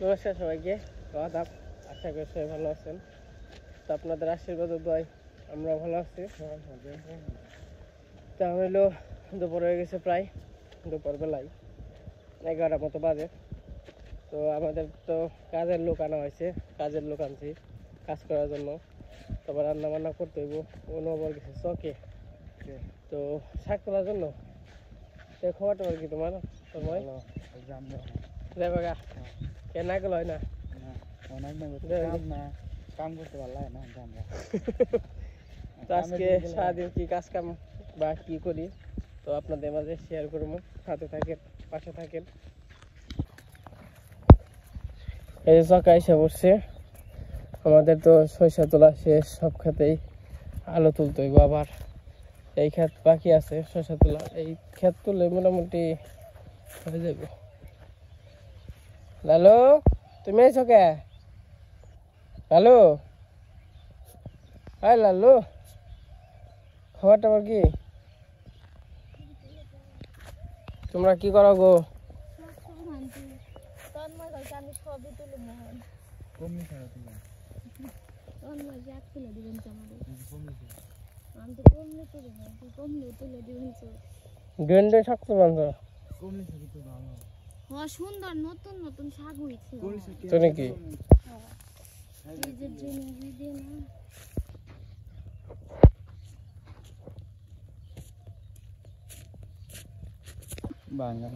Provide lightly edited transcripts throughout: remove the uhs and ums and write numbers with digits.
নমস্কার সবাইকে, আদাব। আশা করি সবাই ভালো আছেন। তো আপনাদের আশীর্বাদ দোয়ায় আমরা ভালো আছি। তা হইলো দুপুর হয়ে গেছে, প্রায় দুপুর বেলায় 11টার মতো বাজে। তো আমাদের তো কাজের লোক আনা হয়েছে, কাজের লোক আনছি কাজ করার জন্য। তারপর রান্না বান্না করতে হইব। অন্য আবার গেছে চকে, তো শাক তোলার জন্য। তো খবরটা কি তোমার? তোমার যাবে গা কে না গেল হয় না, কাম করতে পারলাম না। তো আজকে সারাদিন কি কাজ কাম বা কি করি তো আপনাদের মাঝে শেয়ার করবো। সাথে থাকেন, পাশে থাকেন। এই যে চকা এসে পড়ছে, আমাদের তো সরিষা তোলা শেষ, সব ক্ষেতেই আলু তুলতে হইব। আবার এই ক্ষেত বাকি আছে সরিষা তোলা, এই ক্ষেত তুলে মোটামুটি হয়ে যাইব। লালু তুমি আইছো কে? লালু, হাই লালু, খবর টবর কি? তোমরা কি করো গো? সুন্দর নতুন নতুন শাক হয়েছে কি বাংলা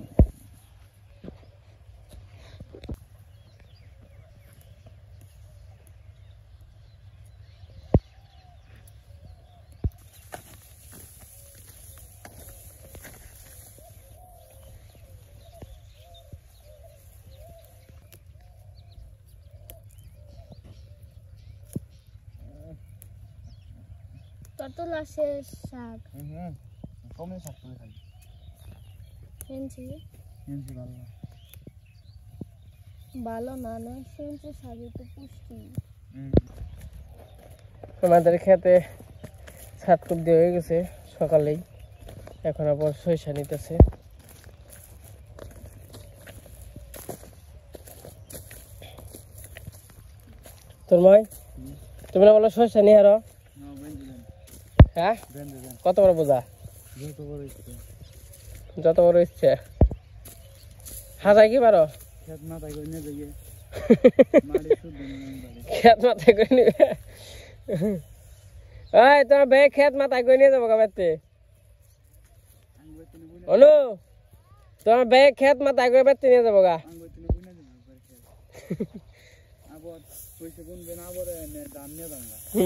তোলা শেষ শাক কমে শাক তুলে খাই শুনছি ভালো না না শুনছি শাকে তো পুষ্টি। আমাদের খেতে ছাটকুট দিয়ে হয়ে গেছে সকালেই, এখন আবার সরিষা নিতেছে। তোর মাই তুমি না বলো সরিষা নিয়ে আরো? হ্যাঁ, কত বড় বোঝা? যত বড় ইচ্ছে। হাজাই কি পারো? খেত মাথায় করে নিবে। ওই তোমার বে খেত মাথায় করে নিয়ে যাবো কাবাতে। অনু, তোমার বে খেত মাথায় করে বেতে নিয়ে যাবো গা।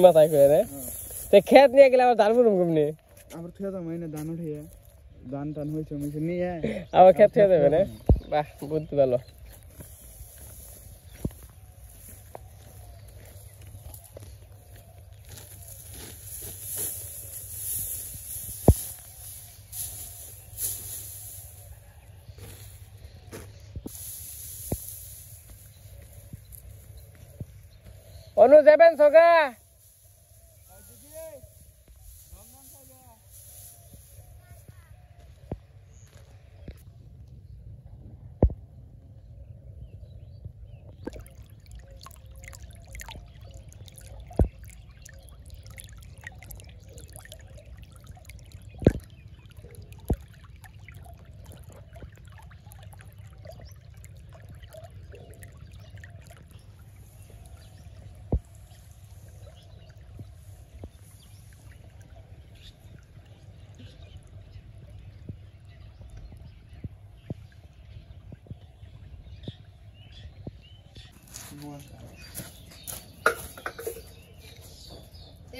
মাথায় করে খেত নিয়ে গেলে আবার ধান বুড়ুম কমনি, আবার থুয়ে দাম ধান উঠিয়ে ধান টান হয়েছে নিয়ে আবার খেত থুয়ে দেবে না। বাহ, বুদ্ধি ভালো। অনু যাবেন সোগা?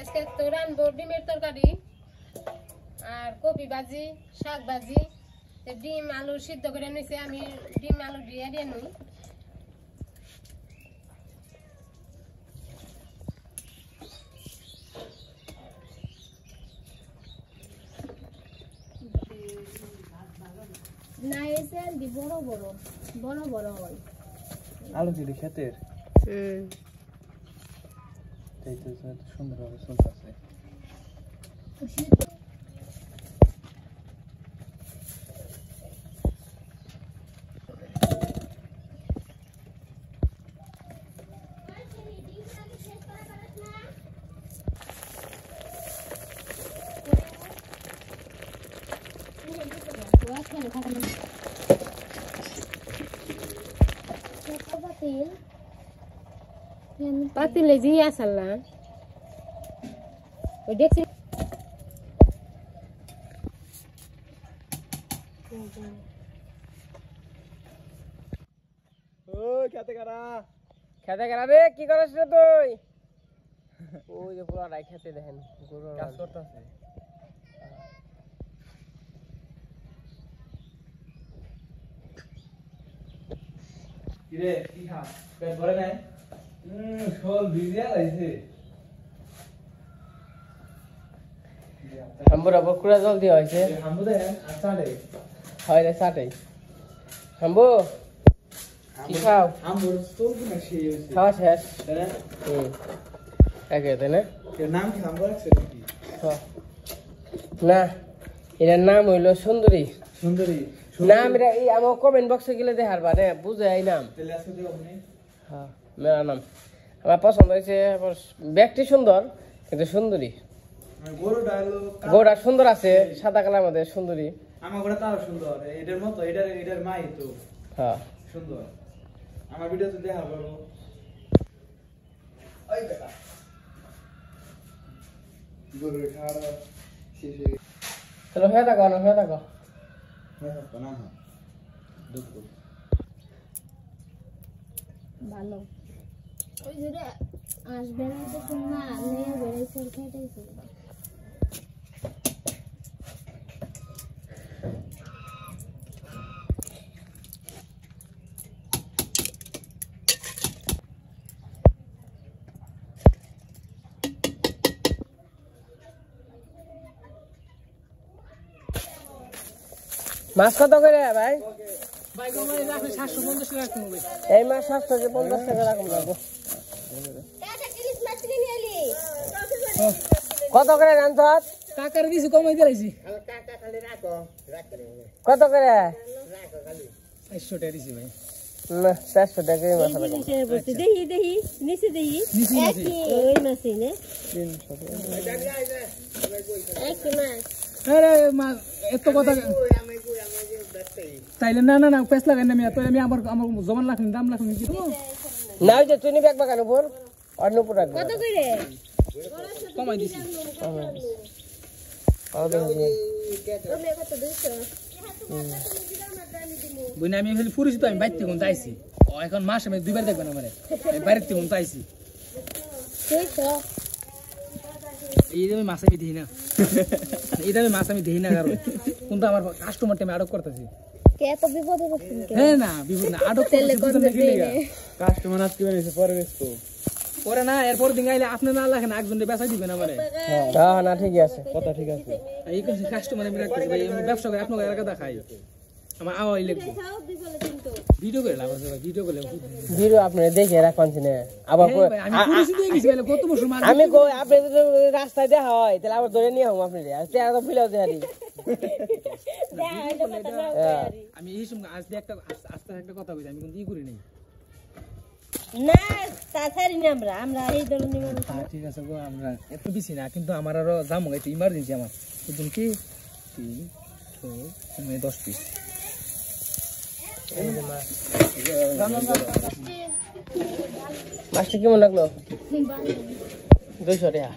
আজকে তো রানবো ডিমের তরকারি আর কপি ভাজি, শাক ভাজি। ডিম আলু সিদ্ধ করে নিয়েছি, আমি ডিম আলু দিয়ে নই। না এসে আর কি বড় বড় বড় বড় হয় আলু কি খেতের সুন্দরভাবে চলতেছে। পাতিলে জি আসাল না ওই দেখছি ওই খেতে কারা খেতে গেলা রে কি করিস রে তুই ওই যে পুরাটাই খেতে দেখেন গরু কাজ করতেছে কিরে কি খা পেট ভরে নাই শোল ভিজিয়া লাইছে হাম্বুরা বকুড়া জল দিয়ে হয়েছে হামু দে আচ্ছা রে হয় রে চাটাই হাম্বু কি খাও হামুর স্টোর কিনা সেই হইছে খাওয়া শেষ তাই না একে তাই না এর নাম কি হামু রাখছে নাকি না এটার নাম হইলো সুন্দরী সুন্দরী নাম এটা এই আমার কমেন্ট বক্সে গেলে দেখার বা না বুঝে এই নাম তেলে আছে দেও নি হ্যাঁ মেরা নাম আমার পছন্দ হয়েছে ব্যক্তি সুন্দর কিন্তু সুন্দরী গরু ডালো গোড়া সুন্দর আছে সাদা কালার মধ্যে সুন্দরী আমার গোটা তাও সুন্দর এটার মতো এটার মাই তো হ্যাঁ সুন্দর আমার ভিডিও তো দেখা করো ওই বেটা গরু খাওয়া শেষ হয়ে গেছে চলো হয়ে থাকো না হয়ে থাকো না না দুঃখ ভালো ওই যে আসবে না তো না নিয়ে বেড়েছে খেটেছে মাছ কত করে ভাই ভাই গো ভাই রাখলে 750 টাকা কমবে এই মাছ 750 টাকা রাখুন রাখবো কত করে রান্ত টাকার কিছু কমাই দিলাইছি কত করে 400 টাকা দিছি ভাই না 400 টাকা মাছ রাখবো দেহি দেহি নিচে দেহি ওই মাছই না 300 মাছ আরে মা এত কথা তাইলে না না না পেছ লাগাই না আমি আমার জমান লাখ দাম লাখ কি তো না ওই যে তুমি ব্যাগ বাগান উপর অন্য উপর রাখবো কত করে কমাই দিছি তুমি কত 200 বইনা আমি খালি পুরুষ তো আমি বাইতে কোন যাইছি ও এখন মাস আমি দুইবার দেখবেন আমারে আমি বাইরে থেকে কোন যাইছি 200 এই যে আমি মাছ আমি দেই না এই যে আমি মাছ আমি দেই না কারণ কিন্তু আমার কাস্টমার টাইমে আটক করতেছি কে এত বিপদে পড়ছেন কে হ্যাঁ না বিপদ না আটক করতেছি কাস্টমার আজকে বেরিয়েছে পরে ব্যস্ত পরে না এরপর দিন গাইলে আপনি না লাগেন একজন বেচা দিবেন আমারে হ্যাঁ না ঠিকই আছে কথা ঠিক আছে এই কাস্টমার আমি রাখতেছি ভাই আমি ব্যবসা করে আপনাকে এলাকা দেখাই আমার আওয়াই লাগবে খাও বিপদে কিন্তু ভিডিও করে লাভ আছে ভিডিও করলে ভিডিও আপনি দেখে রাখুন না আবার আমি পুলিশ দিয়ে গেছি ভাই কত বছর মার আমি কই আপনি যদি রাস্তায় দেখা হয় তাহলে আবার ধরে নিয়ে হম আপনি আর তেরা তো ফিলাও দেখারি আমি এই সময় আজ দিয়ে একটা আস্তে একটা কথা কইছি আমি কিন্তু ই করি নাই না তাছাড়ি না আমরা এই ধরনের মানুষ ঠিক আছে গো আমরা এত বেশি না কিন্তু আমার আরো দাম হইতে ইমার্জেন্সি আমার বুঝুন কি 3 4 10 পিস মাছটা কেমন লাগলো 200 টাকা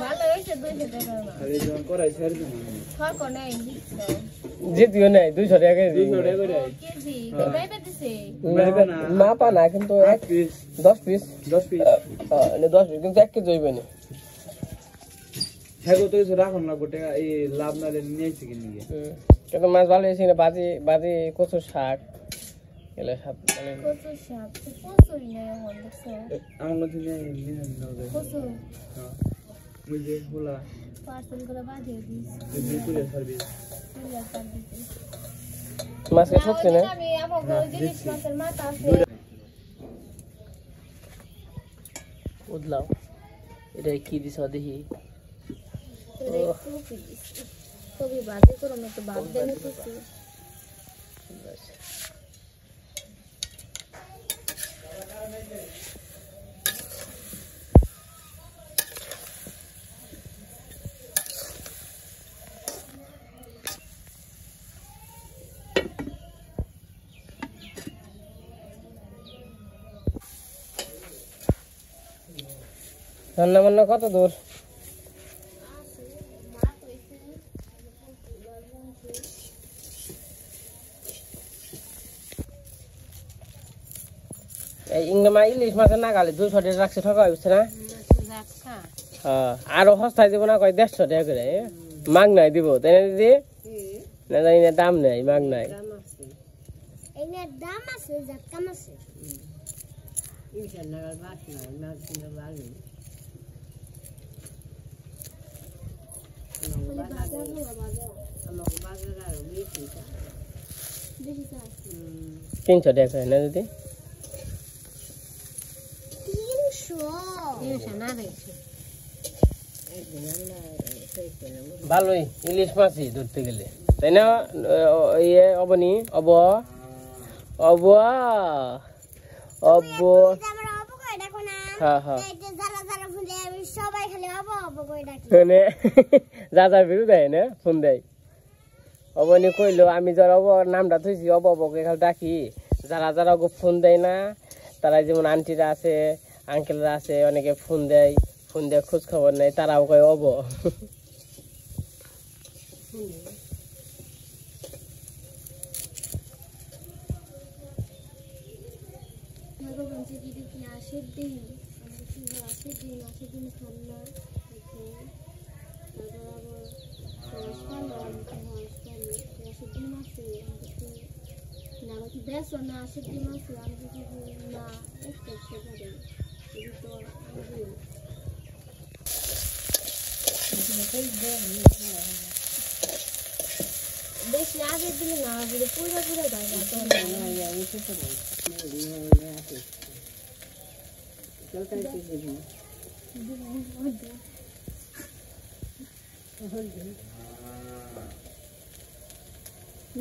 ভালো হইছে 200 টাকা আরে জন করাই ছাড় দিন ফরক নাই যেতিও নাই 200 টাকা কেজি 200 টাকা করে কেজি বাইবে দিছে মাপা না কিন্তু 1 পিস 10 পিস 10 পিস 10 পিস কিন্তু 1 কেজি হইবে না হ্যাঁ তো কিছু রাখুন না গোটে এই লাভ না নিয়েছি কিনে গিয়ে কিন্তু মাছ ভালো হয়েছে না বাজি বাজি কচু শাক এলে শাক মানে কত শাক কত নিয়ে মন দেখছো আমার মধ্যে নিয়ে নিয়ে কত হ্যাঁ মুঝে বলা পার্সেল করে বাজিয়ে দিস বিলকুল সার্ভিস মাছকে সত্যি না আমি আবার জিনিস মাছের মাথা আছে উদলাও এটা কি দিছ দেখি কবি বাজে করো আমি তো বাদ দেন কিছু রান্না বান্না কত দূর? এই ইংমা ইলিশ মাছের নাগালে 200 টাকা রাখছে, ঠকা হইছে না? হ্যাঁ, আরো সস্তায় দিব না, কয় 150 টাকা করে মাগ নাই দিব, তাই না দিদি? না জানি না, দাম নেই, মাগ নাই। দাম আছে, জাতকাম আছে। তিনশো টাকা না দিদি? 300 ভালোই ইলিশ মাছই ধরতে গেলে, তাই না? ইয়ে অবনি অব অব অব হ্যাঁ হ্যাঁ যা যা বিরু দেয় না, ফোন দেয়। অবনি কইলো আমি যারা অব নামটা থইছি অব অবকে খালি ডাকি, যারা যারা ফোন দেয় না তারা, যেমন আন্টিরা আছে, আঙ্কেলরা আছে, অনেকে ফোন দেয়, ফোন দিয়ে খোঁজ খবর নেয়, তারাও কয় অব। বেশি আগে দিলে না, পুরো পুরো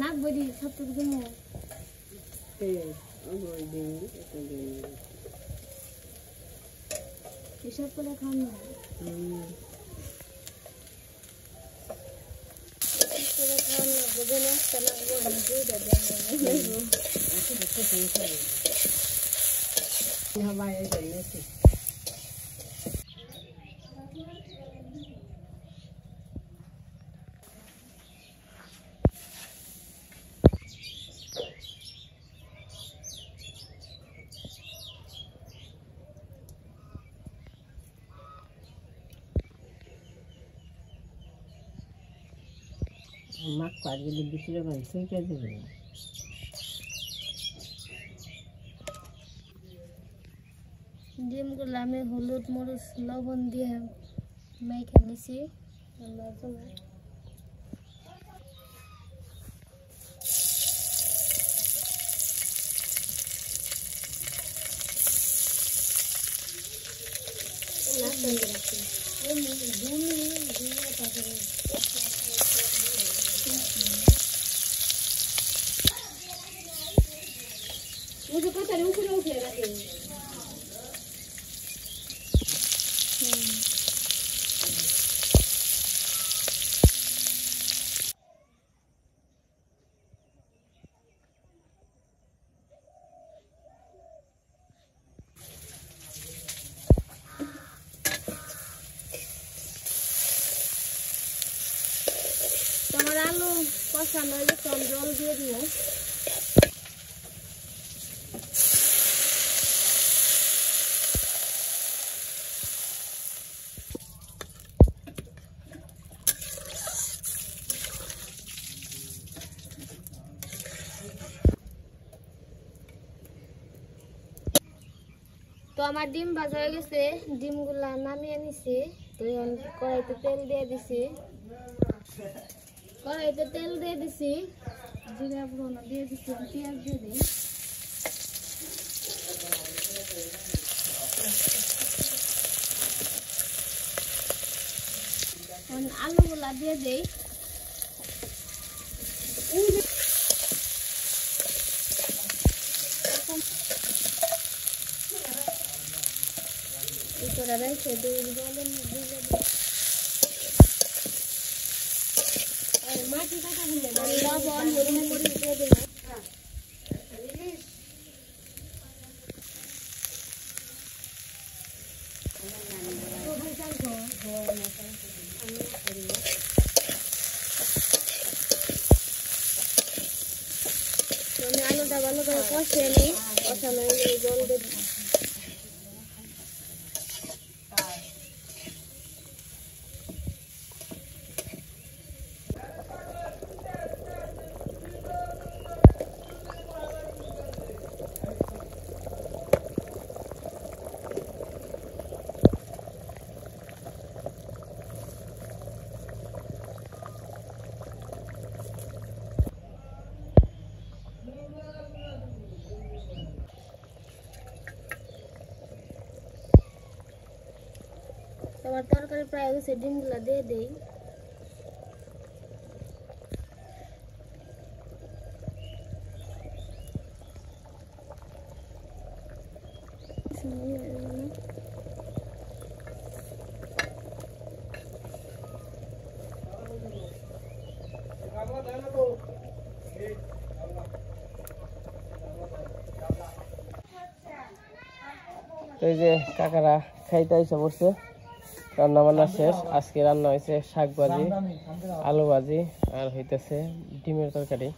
নাক বদি সব তো দিন এসব করে খান না। মাছ পাট গেলে বেশি রকম সুইটা দেবে। ডিমগুলো আমি হলুদ মরিচ লবণ দিয়ে মেখে নিছি। मुझे पता नहीं ऊपर उठे रहते हैं। তোমার আলু কষানো হলে কম জল দিয়ে দিও। তো আমার ডিম ভাজা হয়ে গেছে, ডিমগুলা নামিয়ে নিছি। তো কড়াইতে তেল দিয়ে দিছি, কড়াইতে তেল দিয়ে দিছি, জিরা ফোড়ন দিয়ে দিছি, পেঁয়াজ দিয়ে দিই। আলুগুলা দিয়ে দিই। রেখে মাটি কাটা লবণ হলুদ মরিচ দিয়ে দিলাম। কষে নিই, কষানো জল দেব। আমার তরকারি প্রায় হয়ে গেছে, ডিমগুলো দিয়ে দেই। এই যে কাকারা খাইতে এসে বসছে, রান্না বান্না শেষ। আজকে রান্না হয়েছে শাক ভাজি, আলু ভাজি আর হইতেছে ডিমের তরকারি।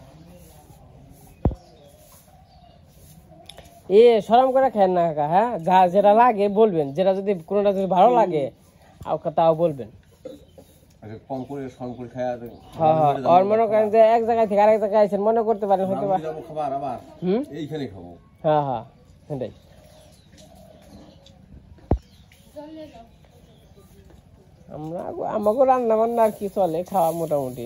সরম করে খায় না কাকা, হ্যাঁ যা যেটা লাগে বলবেন, যেটা যদি কোনোটা যদি ভালো লাগে তাও বলবেন। আর মনে করেন যে এক জায়গায় থেকে আরেক জায়গায় আইছেন, মনে করতে পারেন হয়তো বা হ্যাঁ হ্যাঁ সেটাই। আমাকে রান্না বান্না আর কি চলে, খাওয়া মোটামুটি।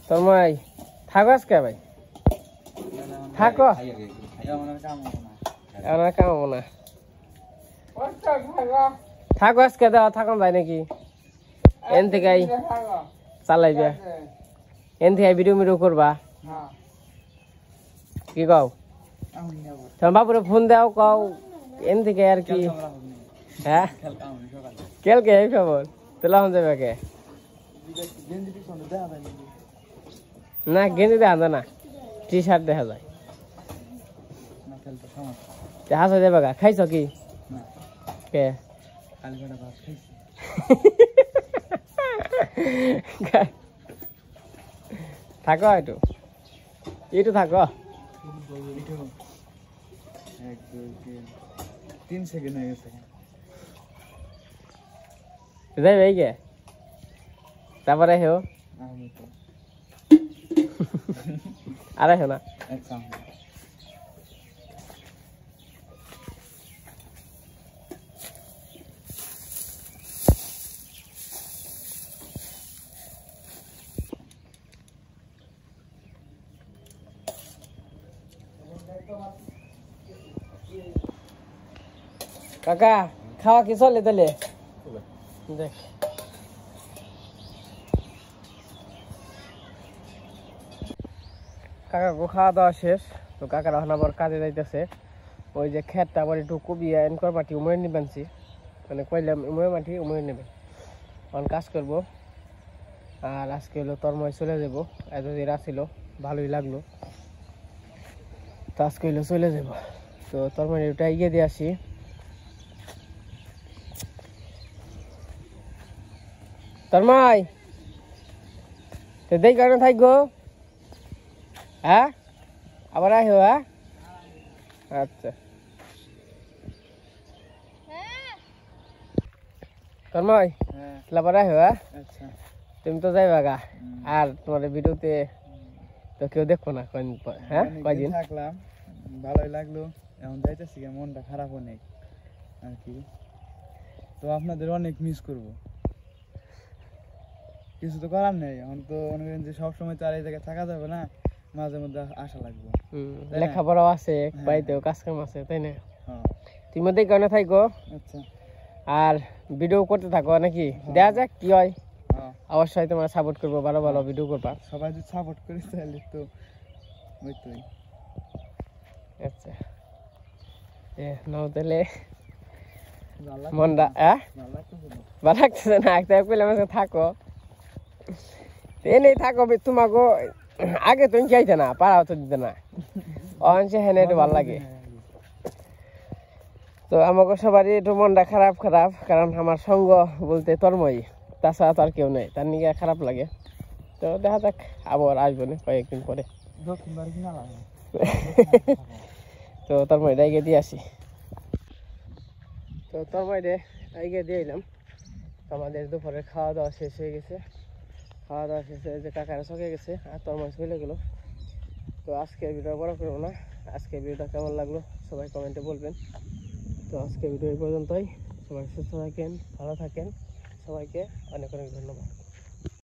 তন্ময় থাকো আজকে ভাই, থাকো কামাবো না, থাকো আজকে। দেওয়া থাকুন ভাই নাকি এন থেকে চালাইবে, এন থেকে ভিডিও মিডিও করবা কি কও? তোমার বাপুরে ফোন দাও, কও এন থেকে আর কি। হ্যাঁ কালকে এই খবর তোলা হন যাবে কে না, গেঞ্জি দেখা যায় না, টি শার্ট দেখা যায়। হাসা যাবে গা, খাইছ কি কে? থাকো একটু, একটু থাকো। 3 সেকেন্ড হয়ে গেছে। যাই ভাই কে তারপরে হেও আর হেও না। কাকা খাওয়া কি চলে তাহলে? দেখ কাকা গো খাওয়া দাওয়া শেষ, তো কাকারা এখন আবার কাজে যাইতেছে। ওই যে খেতটা আবার একটু কবি এনকর মাটি উমরে নিবেনছি, মানে কইলাম উমরে মাটি উমরে নেবে, এখন কাজ করব। আর আজকে হলো তরময় চলে যাবো, এতদিন আসছিল ভালোই লাগলো, তো আজকে হলো চলে যাব। তো তরময় ওটা এগিয়ে দিয়ে আসি। তরময় তো দেই কারণে থাকবো, হ্যাঁ আবার আইও। হ্যাঁ আচ্ছা তন্ময় আবার আইও। হ্যাঁ তুমি তো যাইবা গা, আর তোমার ভিডিওতে তো কেউ দেখবো না কয়দিন পর। হ্যাঁ কয়দিন থাকলাম, ভালোই লাগলো। এখন যাইতেছি, মনটা খারাপও নেই আর কি। তো আপনাদের অনেক মিস করবো, কিছু তো করার নেই। এখন তো মনে করেন যে সবসময় তো আর এই জায়গায় থাকা যাবে না, মাঝে মধ্যে আসা লাগবে। লেখাপড়াও আছে, বাড়িতেও কাজ কাম আছে, তাই না? তুমি মধ্যে কারণে থাকো। আচ্ছা, আর ভিডিও করতে থাকো নাকি, দেখা যাক কি হয়। অবশ্যই তোমরা সাপোর্ট করবো, ভালো ভালো ভিডিও করবা। সবাই যদি সাপোর্ট করে তাহলে তো ওইটাই। আচ্ছা নাও তাহলে মনটা ভালো লাগতেছে না, একটা কইলাম থাকো এনেই থাকো। তোমাকে আগে তুমি চাইতে না, পাড়াও তো দিতে না, অংশে হেনে একটু ভালো লাগে। তো আমাকে সবারই একটু মনটা খারাপ খারাপ, কারণ আমার সঙ্গ বলতে তন্ময়ী, তাছাড়া তো আর কেউ নেই, তার নিয়ে খারাপ লাগে। তো দেখা যাক আবার আসবো না কয়েকদিন পরে। তো তন্ময়টা এগিয়ে দিয়ে আসি। তো তন্ময়টা এগিয়ে দিয়ে এলাম। তো আমাদের দুপুরের খাওয়া দাওয়া শেষ হয়ে গেছে। খাওয়া দাওয়া শেষ হয়ে যে কাকারা চকে গেছে আর তন্ময় চলে গেলো। তো আজকের ভিডিও বড় করবো না, আজকের ভিডিওটা কেমন লাগলো সবাই কমেন্টে বলবেন। তো আজকের ভিডিও এই পর্যন্তই। সবাই সুস্থ থাকেন, ভালো থাকেন, সবাইকে অনেক অনেক ধন্যবাদ।